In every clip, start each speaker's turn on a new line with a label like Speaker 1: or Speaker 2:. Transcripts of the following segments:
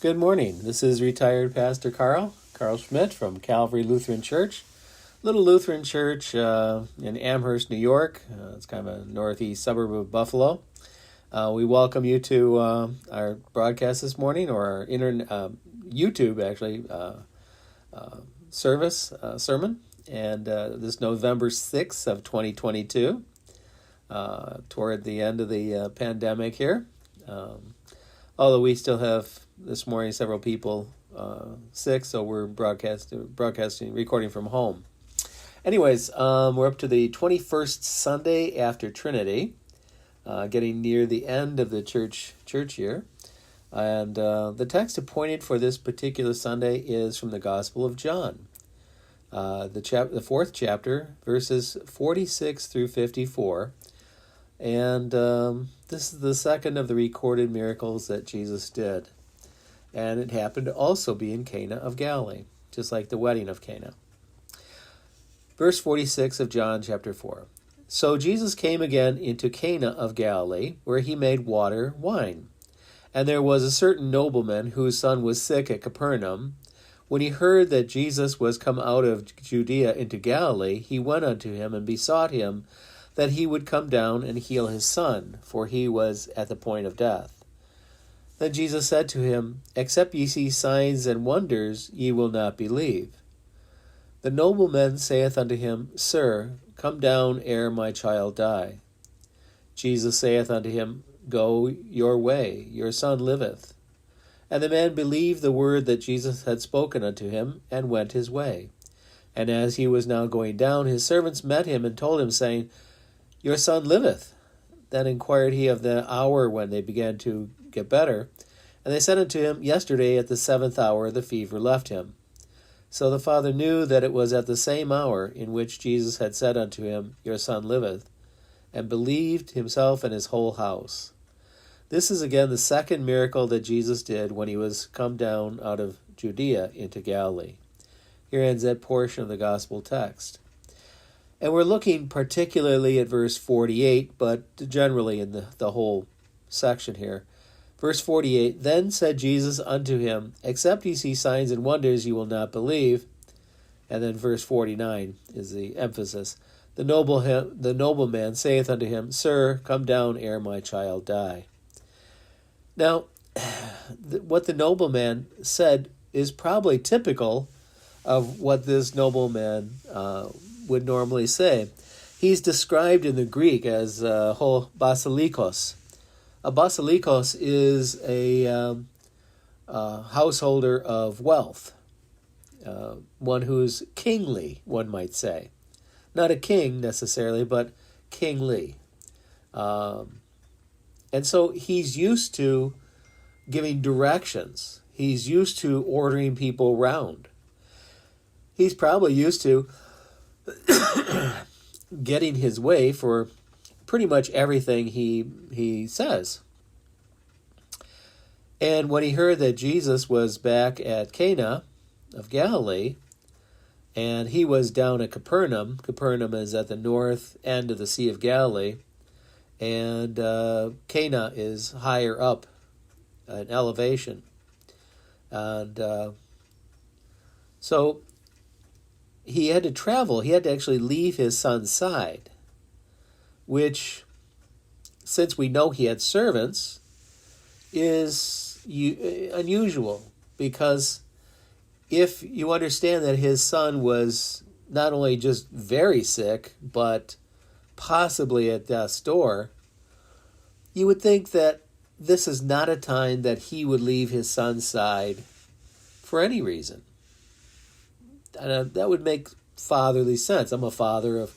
Speaker 1: Good morning. This is retired Pastor Karl Schmidt from Calvary Lutheran Church, little Lutheran church in Amherst, New York. It's kind of a northeast suburb of Buffalo. We welcome you to our broadcast this morning, or our YouTube actually sermon, and this November 6th of 2022, toward the end of the pandemic here. Although we still have this morning several people sick, so we're recording from home. Anyways, we're up to the 21st Sunday after Trinity, getting near the end of the church year. And the text appointed for this particular Sunday is from the Gospel of John, the fourth chapter, verses 46 through 54. And this is the second of the recorded miracles that Jesus did. And it happened to also be in Cana of Galilee, just like the wedding of Cana. Verse 46 of John chapter 4. So Jesus came again into Cana of Galilee, where he made water wine. And there was a certain nobleman whose son was sick at Capernaum. When he heard that Jesus was come out of Judea into Galilee, he went unto him and besought him that he would come down and heal his son, for he was at the point of death. Then Jesus said to him, Except ye see signs and wonders, ye will not believe. The nobleman saith unto him, Sir, come down ere my child die. Jesus saith unto him, Go your way, your son liveth. And the man believed the word that Jesus had spoken unto him, and went his way. And as he was now going down, his servants met him, and told him, saying, Your son liveth. Then inquired he of the hour when they began to get better. And they said unto him, Yesterday at the 7th hour the fever left him. So the father knew that it was at the same hour in which Jesus had said unto him, Your son liveth, and believed himself and his whole house. This is again the second miracle that Jesus did when he was come down out of Judea into Galilee. Here ends that portion of the gospel text. And we're looking particularly at verse 48, but generally in the whole section here. Verse 48, Then said Jesus unto him, Except ye see signs and wonders, ye will not believe. And then verse 49 is the emphasis. The nobleman saith unto him, Sir, come down ere my child die. Now, what the nobleman said is probably typical of what this nobleman would normally say. He's described in the Greek as ho basilikos. A basilikos is a householder of wealth, one who's kingly, one might say. Not a king necessarily, but kingly. And so he's used to giving directions. He's used to ordering people around. He's probably used to getting his way for pretty much everything he says. And when he heard that Jesus was back at Cana of Galilee, and he was down at Capernaum is at the north end of the Sea of Galilee, and Cana is higher up in elevation. And so he had to travel. He had to actually leave his son's side, which, since we know he had servants, is unusual, because if you understand that his son was not only just very sick, but possibly at death's door, you would think that this is not a time that he would leave his son's side for any reason. And that would make fatherly sense. I'm a father of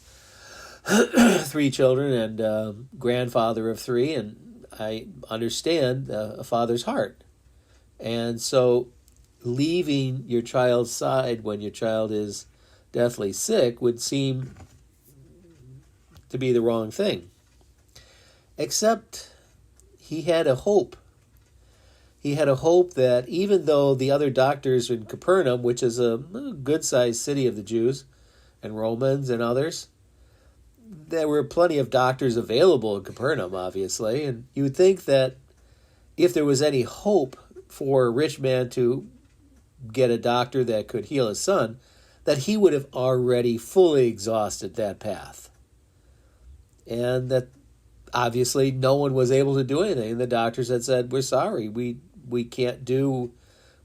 Speaker 1: 3 children and grandfather of 3, and I understand a father's heart. And so leaving your child's side when your child is deathly sick would seem to be the wrong thing. Except he had a hope. He had a hope that even though the other doctors in Capernaum, which is a good-sized city of the Jews and Romans and others, there were plenty of doctors available in Capernaum, obviously, and you would think that if there was any hope for a rich man to get a doctor that could heal his son, that he would have already fully exhausted that path. And that obviously no one was able to do anything. The doctors had said, we're sorry, we can't do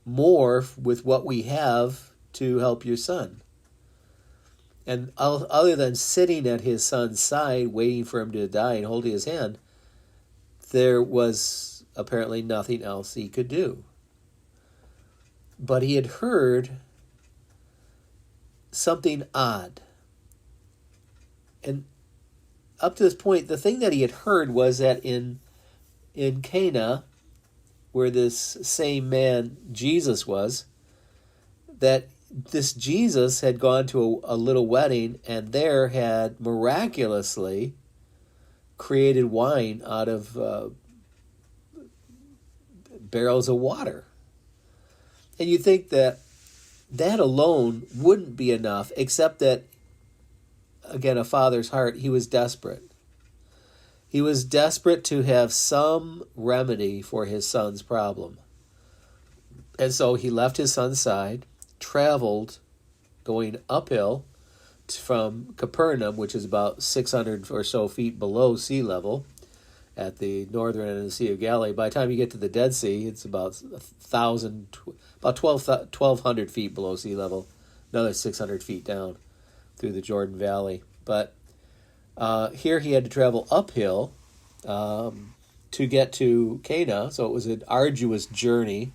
Speaker 1: more with what we have to help your son. And other than sitting at his son's side, waiting for him to die and holding his hand, there was apparently nothing else he could do. But he had heard something odd. And up to this point, the thing that he had heard was that in Cana, where this same man Jesus was, that this Jesus had gone to a little wedding and there had miraculously created wine out of barrels of water. And you think that alone wouldn't be enough, except that, again, a father's heart, he was desperate. He was desperate to have some remedy for his son's problem. And so he left his son's side, traveled, going uphill from Capernaum, which is about 600 or so feet below sea level at the northern end of the Sea of Galilee. By the time you get to the Dead Sea, it's about 1,200 feet below sea level, another 600 feet down through the Jordan Valley. But here he had to travel uphill to get to Cana, so it was an arduous journey,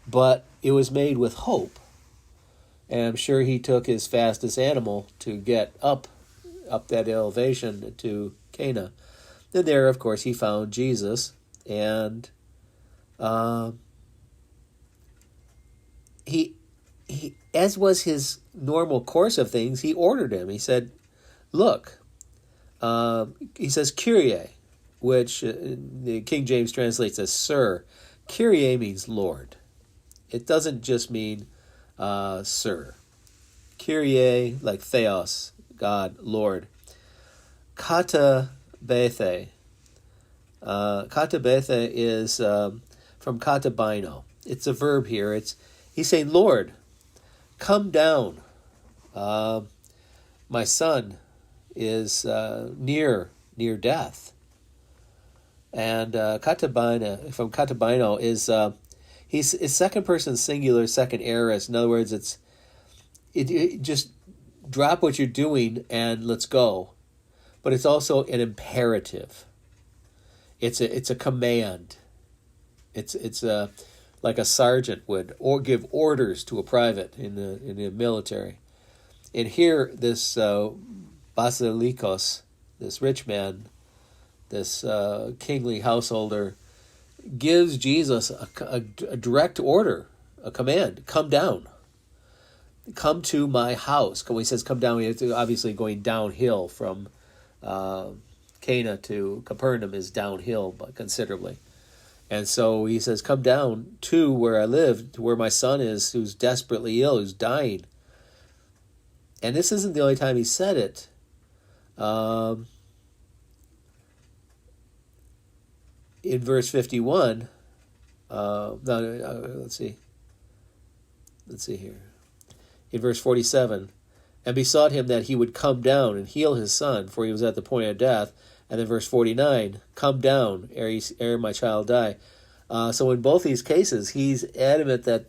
Speaker 1: but it was made with hope. And I'm sure he took his fastest animal to get up that elevation to Cana. And there, of course, he found Jesus, and he, as was his normal course of things, he ordered him. He said, look, he says, Kyrie, which the King James translates as Sir. Kyrie means Lord. It doesn't just mean Sir. Kyrie, like Theos, God, Lord. Kata bethe. Kata bethe is from kata bino. It's a verb here. He's saying, Lord, come down. My son is near death. And katabino, from katabino, is he's second person singular, second aorist. In other words, it just drop what you're doing and let's go. But it's also an imperative. It's a command. It's like a sergeant would or give orders to a private in the military. And here, this Basilikos, this rich man, this kingly householder, gives Jesus a direct order, a command: come down, come to my house. When he says come down, it's obviously going downhill from Cana to Capernaum is downhill but considerably. And so he says, come down to where I live, to where my son is, who's desperately ill, who's dying. And this isn't the only time he said it. In verse 51, let's see here. In verse 47, and besought him that he would come down and heal his son, for he was at the point of death. And then verse 49, come down ere my child die. So in both these cases, he's adamant that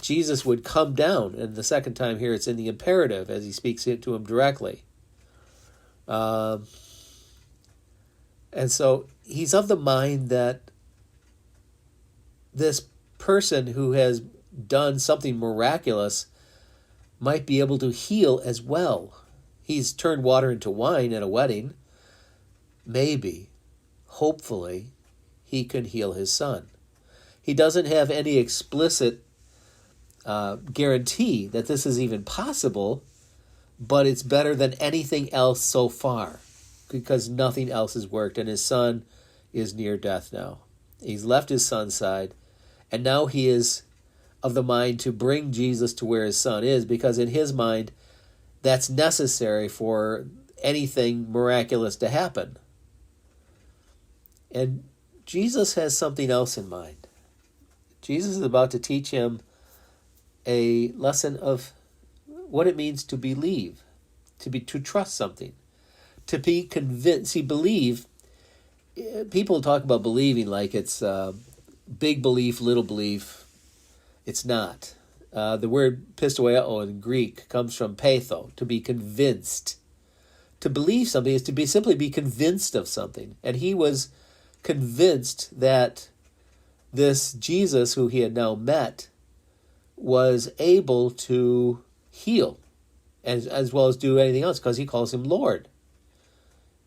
Speaker 1: Jesus would come down. And the second time here, it's in the imperative as he speaks it to him directly. And so he's of the mind that this person who has done something miraculous might be able to heal as well. He's turned water into wine at a wedding. Maybe, hopefully, he can heal his son. He doesn't have any explicit guarantee that this is even possible, but it's better than anything else so far because nothing else has worked, and his son is near death now. He's left his son's side, and now he is of the mind to bring Jesus to where his son is, because in his mind, that's necessary for anything miraculous to happen. And Jesus has something else in mind. Jesus is about to teach him a lesson of what it means to believe, to trust something, to be convinced. See, believe, people talk about believing like it's big belief, little belief. It's not. The word pistoieo in Greek comes from peitho, to be convinced. To believe something is to simply be convinced of something. And he was convinced that this Jesus who he had now met was able to heal as well as do anything else, because he calls him Lord.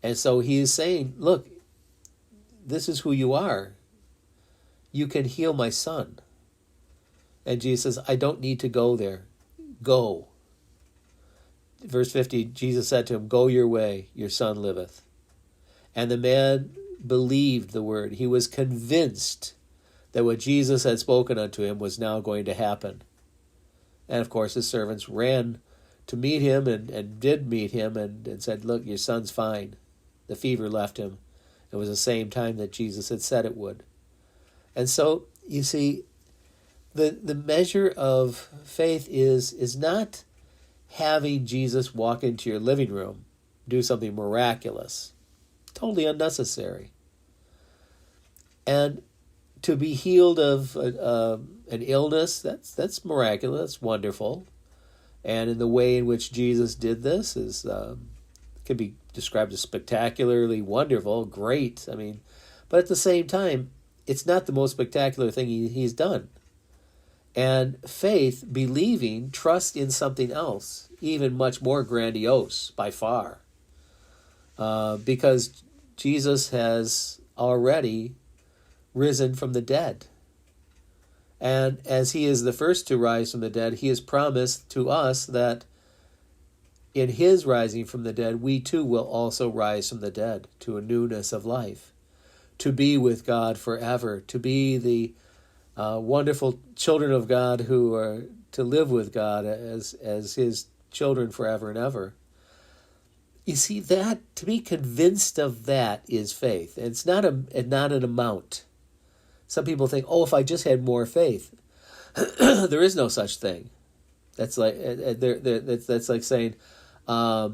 Speaker 1: And so he is saying, look, this is who you are. You can heal my son. And Jesus says, I don't need to go there. Go. Verse 50, Jesus said to him, go your way, your son liveth. And the man believed the word. He was convinced that what Jesus had spoken unto him was now going to happen. And of course, his servants ran to meet him and did meet him and said, look, your son's fine. The fever left him. It was the same time that Jesus had said it would. And so, you see, the measure of faith is not having Jesus walk into your living room, do something miraculous. Totally unnecessary. And to be healed of an illness, that's miraculous, that's wonderful. And in the way in which Jesus did this is can be described as spectacularly wonderful, great. I mean, but at the same time, it's not the most spectacular thing he's done. And faith, believing, trust in something else, even much more grandiose by far. Because Jesus has already risen from the dead. And as he is the first to rise from the dead, he has promised to us that in his rising from the dead, we too will also rise from the dead to a newness of life, to be with God forever, to be the wonderful children of God who are to live with God as his children forever and ever. You see, that to be convinced of that is faith. And it's not an amount. Some people think, oh, if I just had more faith. There is no such thing. That's like that's like saying, I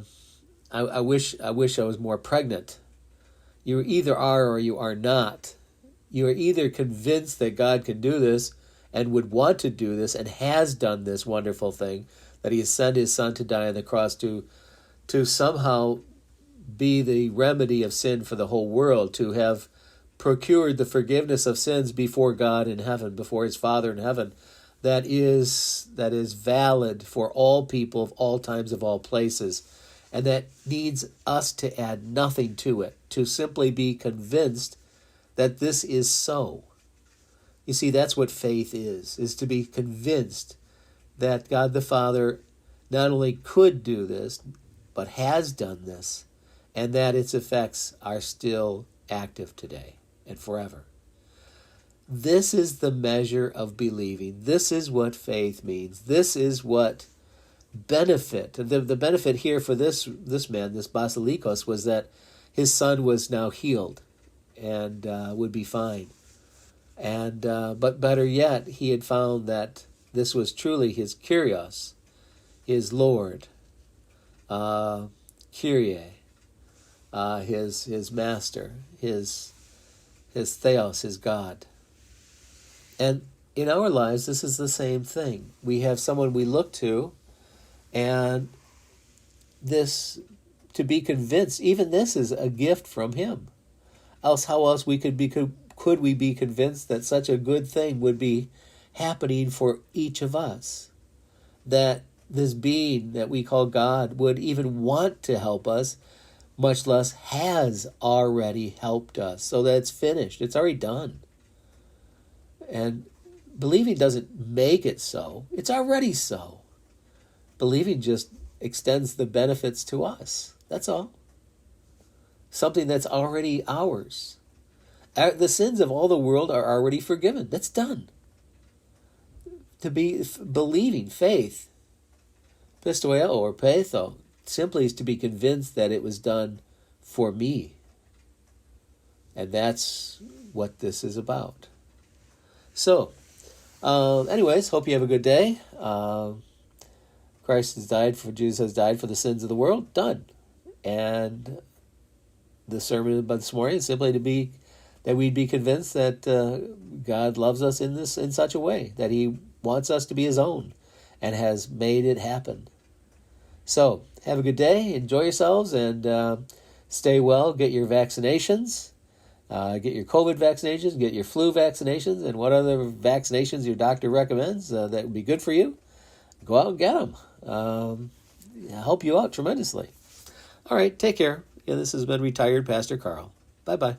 Speaker 1: wish I was more pregnant. You either are or you are not. You are either convinced that God can do this and would want to do this and has done this wonderful thing, that he has sent his son to die on the cross to somehow be the remedy of sin for the whole world, to have procured the forgiveness of sins before God in heaven, before his Father in heaven, that is valid for all people of all times, of all places, and that needs us to add nothing to it, to simply be convinced that this is so. You see, that's what faith is to be convinced that God the Father not only could do this, but has done this, and that its effects are still active today and forever. This is the measure of believing. This is what faith means. This is what benefit. The benefit here for this man, this Basilikos, was that his son was now healed and would be fine. And but better yet, he had found that this was truly his Kyrios, his Lord, Kyrie, his master, his Theos, his God. And in our lives, this is the same thing. We have someone we look to, and this, to be convinced, even this is a gift from him. Else, how else could we be convinced that such a good thing would be happening for each of us? That this being that we call God would even want to help us, much less has already helped us, so that it's finished. It's already done. And believing doesn't make it so. It's already so. Believing just extends the benefits to us. That's all. Something that's already ours. The sins of all the world are already forgiven. That's done. To be believing, faith, pistoieo or peitho, simply is to be convinced that it was done for me. And that's what this is about. So, Anyways, hope you have a good day. Jesus has died for the sins of the world. Done. And the sermon about this morning is simply that we'd be convinced that God loves us in such a way that He wants us to be His own and has made it happen. So, have a good day, enjoy yourselves, and stay well. Get your vaccinations, get your COVID vaccinations, get your flu vaccinations, and what other vaccinations your doctor recommends that would be good for you. Go out and get them. Help you out tremendously. All right, take care. This has been Retired Pastor Karl. Bye-bye.